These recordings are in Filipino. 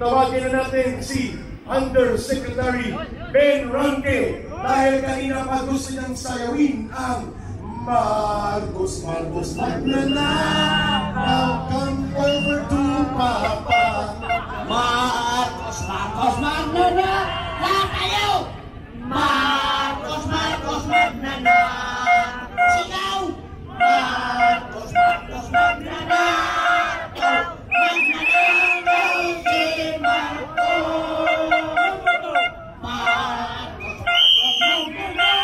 tawagin na natin si Undersecretary Ben Ranque dahil kanina pa gusto niyang sayawin ang Marcos Magnanakaw, come over to Papa. Marcos Magnanakaw, lahat kayo! Marcos Magnanakaw, sigaw! Marcos Magnanakaw, Magnanakaw si Marcos. Marcos Magnanakaw.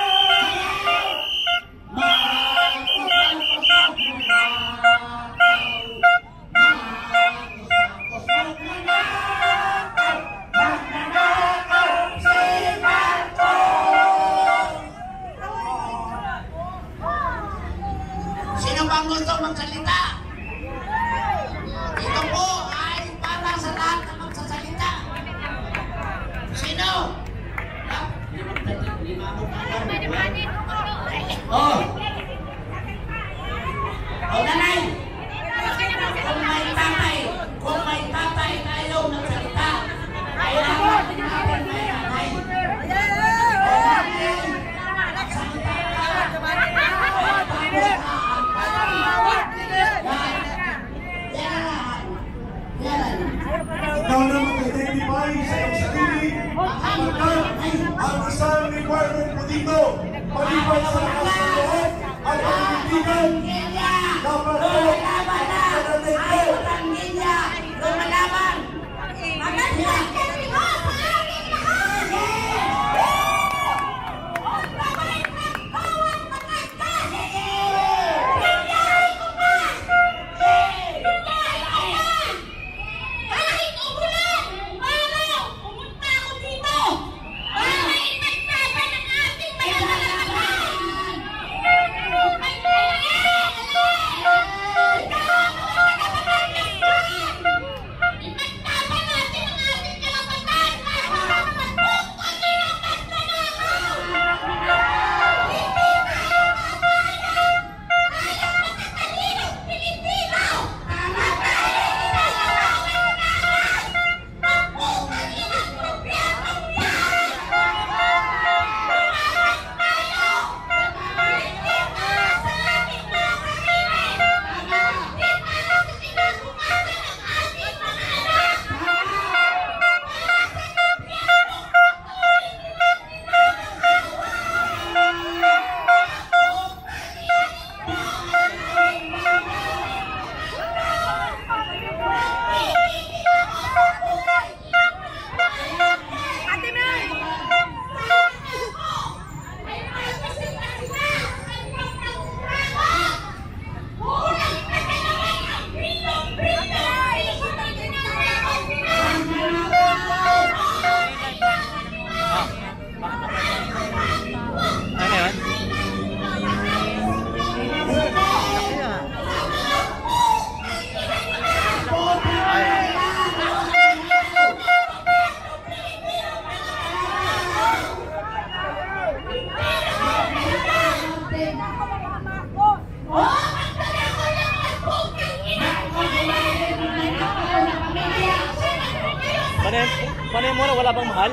Sino bang gusto magsalita? Ito po ay para sa lahat na magsasalita. Sino? Oh! O nanay! Kung may tatay na ayaw magsalita, kailangan natin may nanay. O nanay! Magsalita ka! Ikaw na mag-identify sa iyong sarili ang isang requirement mo dito. Maliban sa lakas ng loob at pagkikitigan, dapat mo lumalaban! Paano mo na wala bang mahal?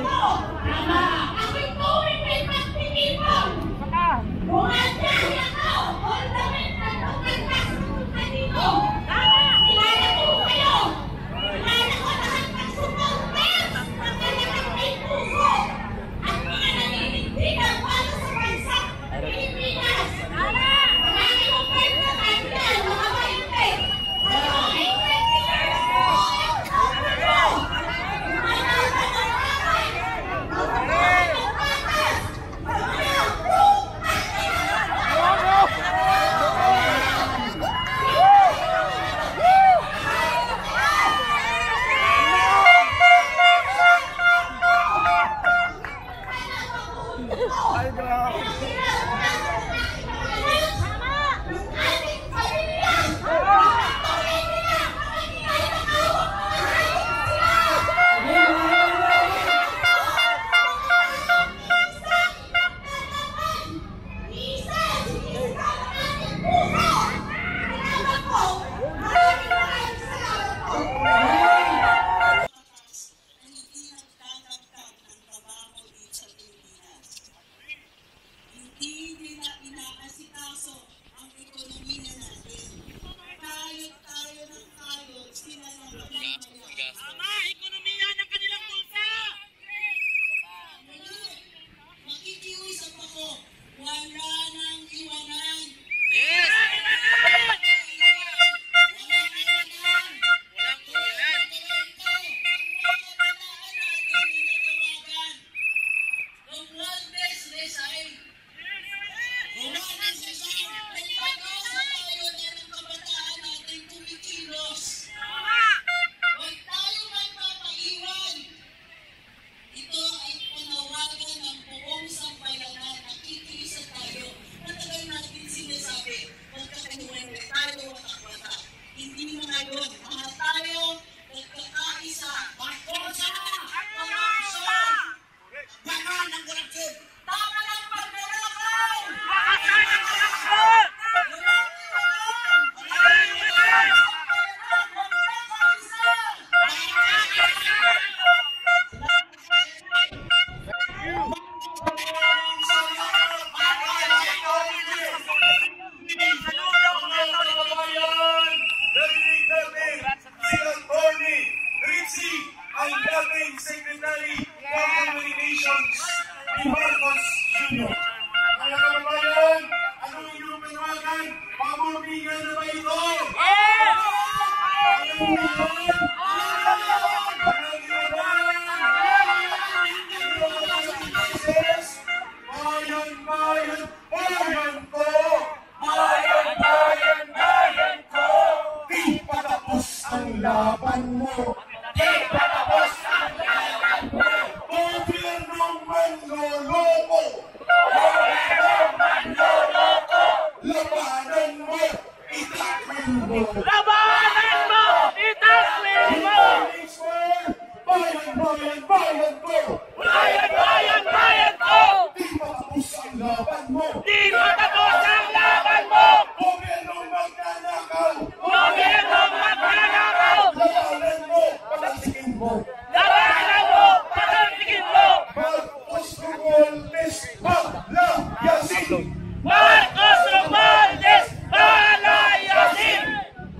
bayan ko! Bayan, bayan, bayan ko! Di matapos ang laban mo! Di matapos ang laban mo! Gobyernong magnanakaw! Gobyernong magnanakaw! Labanan mo! Patalsikin mo! Labanan mo! Patalsikin mo! Marcos Romualdez palayasin! Marcos Romualdez palayasin!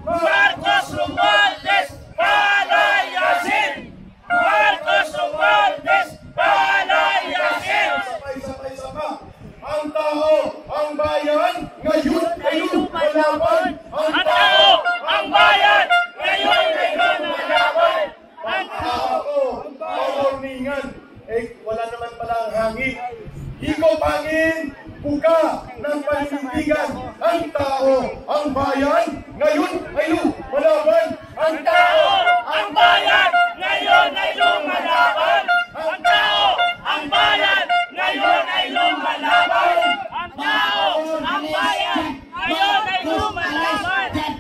Marcos Romualdez palayasin! Marcos Romualdez palayasin! Sabay-sabay-sama! Ang tao, ang bayan, ngayon ay lumalaban! Ang tao, ang bayan, ngayon ay lumalaban! Ang tao, pawarningan, wala naman pala ang hangin. Ikaw pangin, buka ng paninindigan. Ang tao, ang bayan, ngayon ay lumalaban. Ang Tao, ang bayan, ngayon ay lumalaban! Ang tao, ang bayan, ngayon ay lumalaban! Ang tao, ang bayan, ngayon ay lumalaban!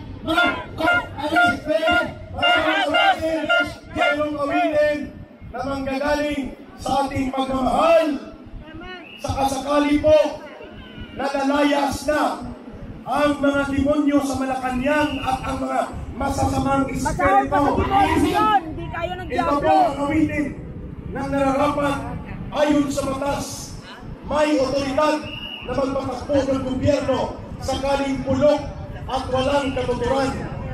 Mayroong awinin na manggagaling sa ating pagmamahal. Sakasakali po na nalayas na ang mga demonyo sa Malacanang at ang mga masasamang Masahol pa sa espiritu. Timores yun, hindi kayo ng Ito po Diablo. ang awitin ng nararapat ayon sa batas. May otoridad na magpatakbo ng gobyerno sakaling pulok at walang katuturan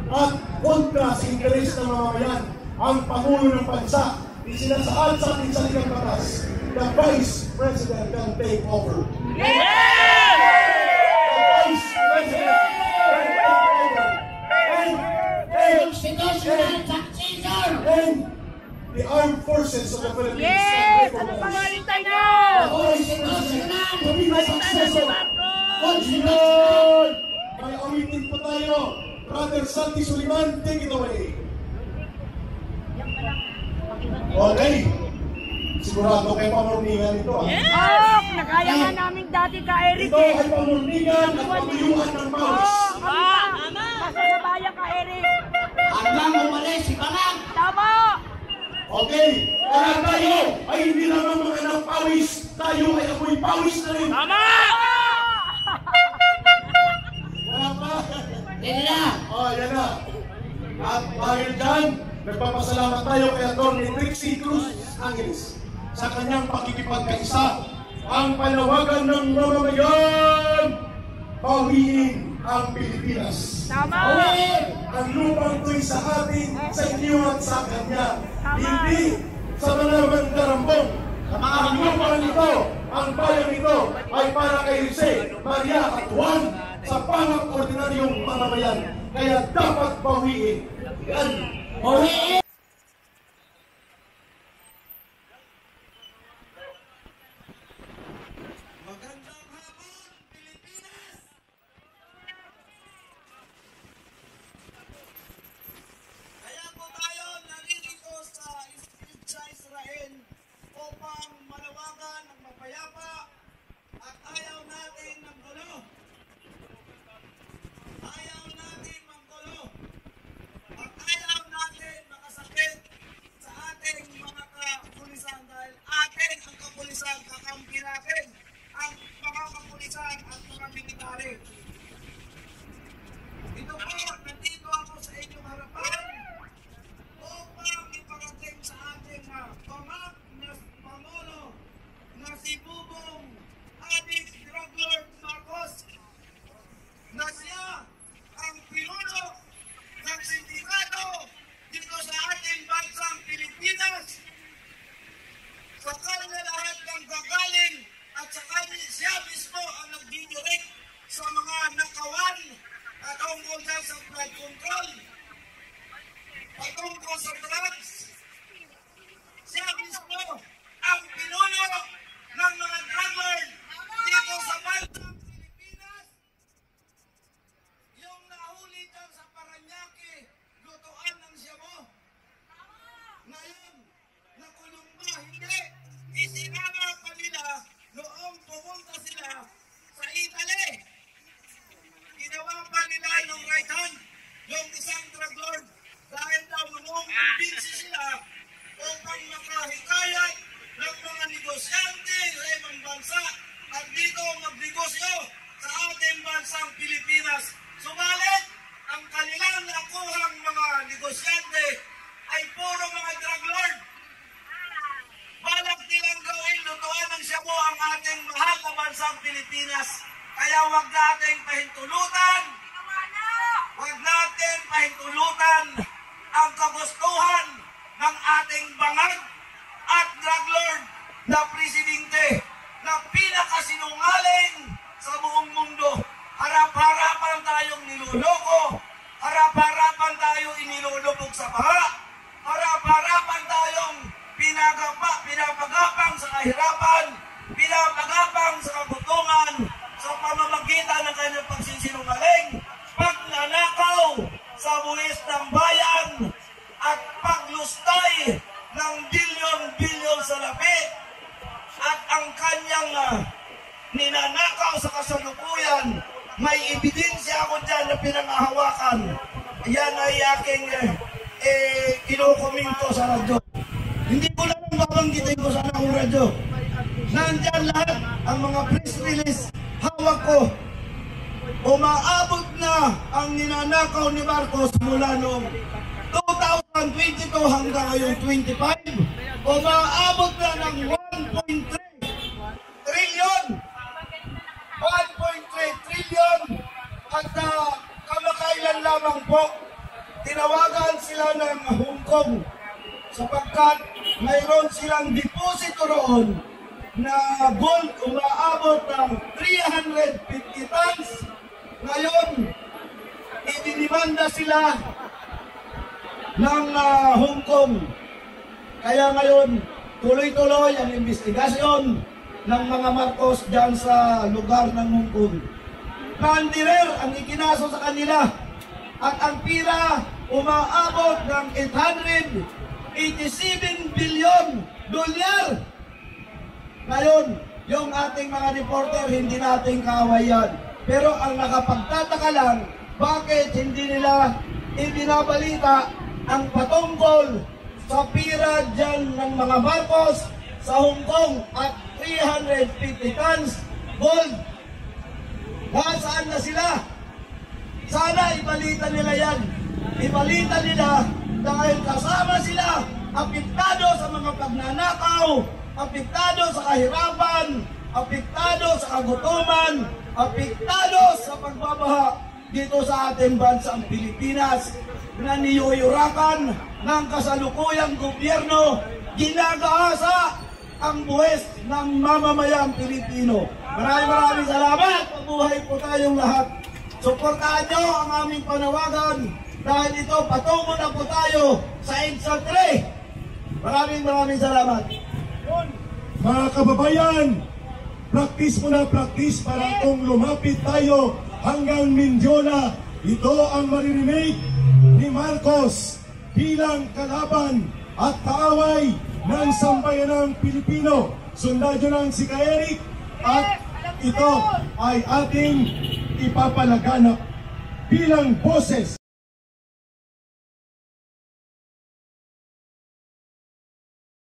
at kontra sa interes ng mamamayan. Ang Pangulo ng Bansa, isinasaad sa ating saligang batas, the Vice President can take over. The Vice President can take over. Constitutional successor! And the armed forces of the Philippines Yes! can Ano take pa over. malintay na? Constitutional! Constitution! May awitin po tayo. Brother Santi Suliman, take it away. Okay. Sigurado kayo pamurningan ito. Oh, nagaya nga namin dati ka Eric Ito eh. ay pamurningan at paguyuan ng pawis. Masasabayan ka Eric. Hanggang umalis si Balang! Tama! Okay. Kaya tayo ay hindi lamang mga ng pawis. Tayo ay amoy pawis na rin. Tama! Wala pa. Hindi na! Oh, yan na. At dahil dyan, nagpapasalamat tayo kay Atty. Trixie Cruz Angeles sa kanyang pakikipagkaisa. Ang panawagan ng mamamayan, bawiin ang Pilipinas. Tama! Ang lupang to'y sa atin, sa inyo at sa kanya. Tama. Hindi sa mga mandarambong. Ang lupang ito, ang bayan ito, ay para kay Jose, Maria at Juan sa pang-ordinaryong mamamayan. Kaya dapat bawiin. Yan. Bawiin! Magandang hapon, Pilipinas! Kaya po tayo narito sa Israel upang manawagan ng mapayapa at ayaw natin ng gulo. Ayaw natin manggulo. At ayaw natin makasakit sa ating mga kapulisan dahil atin ang kapulisan, kakampi natin ang mga kapulisan at mga military. Ito po, nandito ako sa inyong harapan upang iparating sa ating pamak na Pangulo na si Bubong Adik Drug Lord Marcos na siya ang pinuno ng sindikato dito sa ating bansang Pilipinas. Sa kanya lahat ng gagaling at sa kanya siya mismo ang nagdidirect sa mga nakawan at tungkol sa blood control, patungkol sa drugs. Siya mismo ang pinuno ng mga drug lord dito sa bansang Pilipinas. Yung nahuli dyan sa Paranaque, lutuan ng Siamo. Ngayon, nakulong ba? Hindi. Isinama pa nila noong pumunta sila sa Italy. Ginawa pa nila yung right hand, yung isang drug lord, dahil daw noong busy sila upang makahikayat bansang Pilipinas. Kaya huwag nating pahintulutan, huwag natin pahintulutan ang kagustuhan ng ating bangag at drug lord na presidente na pinakasinungaling sa buong mundo. Harap-harapan tayong niloloko, harap-harapan tayong inilulubog sa baha, harap-harapan tayong pinapagapang sa kahirapan, pinapagapang sa kagutungan, sa pamamagitan ng kanyang pagsisinungaling, pagnanakaw sa buwis ng bayan, at paglustay ng bilyon-bilyon sa labi, at ang kanyang ninanakaw sa kasalukuyan. May ebidensya ako dyan na pinangahawakan. Yan ay aking kinukomento sa radyo. Hindi ko lang babanggitin ko sa akong radyo. Nandyan lahat ang mga press release, hawak ko. Umaabot na ang ninanakaw ni Marcos mula noong 2022 hanggang ngayon 25. Umaabot na ng 1.3 trillion. 1.3 trillion. At kamakailan lamang po, tinawagan sila ng Hong Kong sapagkat mayroon silang deposito roon na gold umaabot ng 350 tons. Ngayon, idinimanda sila ng Hong Kong. Kaya ngayon, tuloy-tuloy ang investigasyon ng mga Marcos dyan sa lugar ng Hong Kong. Nandirer ang ikinaso sa kanila at ang pira umaabot ng 887 billion dolyar. Ngayon, yung ating mga reporter, hindi natin kawayan. Pero ang nakapagtataka lang, bakit hindi nila ibinabalita ang patungkol sa pira dyan ng mga Marcos sa Hong Kong at 350 tons gold. Nasaan na sila? Sana ibalita nila yan. Ibalita nila dahil kasama sila, apektado sa mga pagnanakaw, apektado sa kahirapan, apektado sa kagutuman, apektado sa pagbabaha dito sa ating bansang Pilipinas na niyuyurakan ng kasalukuyang gobyerno, ginagaasa ang buwis ng mamamayang Pilipino. Maraming salamat. Mabuhay po tayong lahat. Suportahan nyo ang aming panawagan dahil ito patungo na po tayo sa EDSA 3. Maraming salamat. Mga kababayan, practice mo na practice para kung lumapit tayo hanggang Mindiola, ito ang maririnig ni Marcos bilang kalaban at kaaway ng sambayanang Pilipino. Sundan nyo lang si Ka-Eric at ito ay ating ipapalaganap bilang boses